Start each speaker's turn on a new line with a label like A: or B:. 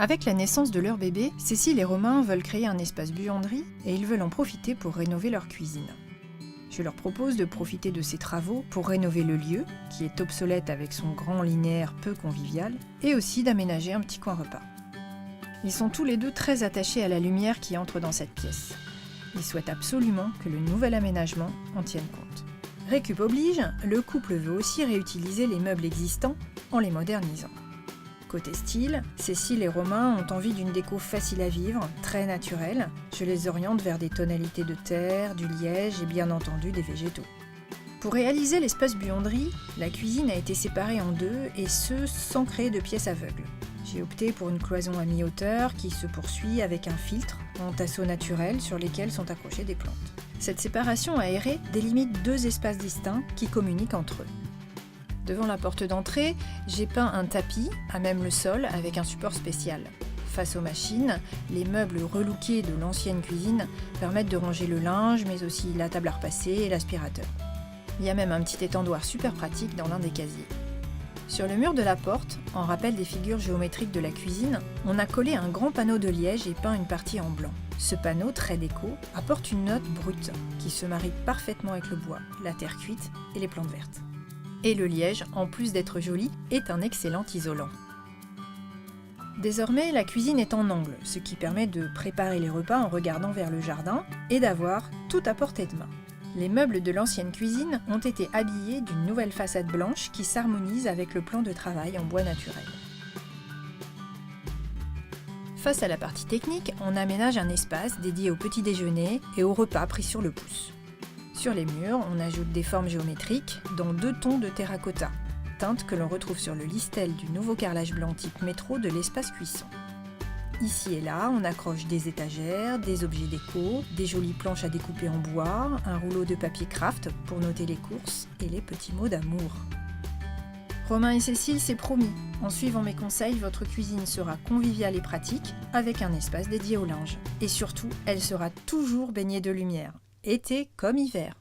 A: Avec la naissance de leur bébé, Cécile et Romain veulent créer un espace buanderie et ils veulent en profiter pour rénover leur cuisine. Je leur propose de profiter de ces travaux pour rénover le lieu, qui est obsolète avec son grand linéaire peu convivial, et aussi d'aménager un petit coin repas. Ils sont tous les deux très attachés à la lumière qui entre dans cette pièce. Ils souhaitent absolument que le nouvel aménagement en tienne compte. Récup oblige, le couple veut aussi réutiliser les meubles existants en les modernisant. Côté style, Cécile et Romain ont envie d'une déco facile à vivre, très naturelle. Je les oriente vers des tonalités de terre, du liège et bien entendu des végétaux. Pour réaliser l'espace buanderie, la cuisine a été séparée en deux et ce sans créer de pièces aveugles. J'ai opté pour une cloison à mi-hauteur qui se poursuit avec un filtre en tasseau naturel sur lesquels sont accrochées des plantes. Cette séparation aérée délimite deux espaces distincts qui communiquent entre eux. Devant la porte d'entrée, j'ai peint un tapis, à même le sol, avec un support spécial. Face aux machines, les meubles relookés de l'ancienne cuisine permettent de ranger le linge, mais aussi la table à repasser et l'aspirateur. Il y a même un petit étendoir super pratique dans l'un des casiers. Sur le mur de la porte, en rappel des figures géométriques de la cuisine, on a collé un grand panneau de liège et peint une partie en blanc. Ce panneau, très déco, apporte une note brute qui se marie parfaitement avec le bois, la terre cuite et les plantes vertes. Et le liège, en plus d'être joli, est un excellent isolant. Désormais, la cuisine est en angle, ce qui permet de préparer les repas en regardant vers le jardin et d'avoir tout à portée de main. Les meubles de l'ancienne cuisine ont été habillés d'une nouvelle façade blanche qui s'harmonise avec le plan de travail en bois naturel. Face à la partie technique, on aménage un espace dédié au petit déjeuner et aux repas pris sur le pouce. Sur les murs, on ajoute des formes géométriques dans deux tons de terracotta, teinte que l'on retrouve sur le listel du nouveau carrelage blanc type métro de l'espace cuisson. Ici et là, on accroche des étagères, des objets déco, des jolies planches à découper en bois, un rouleau de papier craft pour noter les courses et les petits mots d'amour. Romain et Cécile, c'est promis. En suivant mes conseils, votre cuisine sera conviviale et pratique, avec un espace dédié au linge. Et surtout, elle sera toujours baignée de lumière, été comme hiver.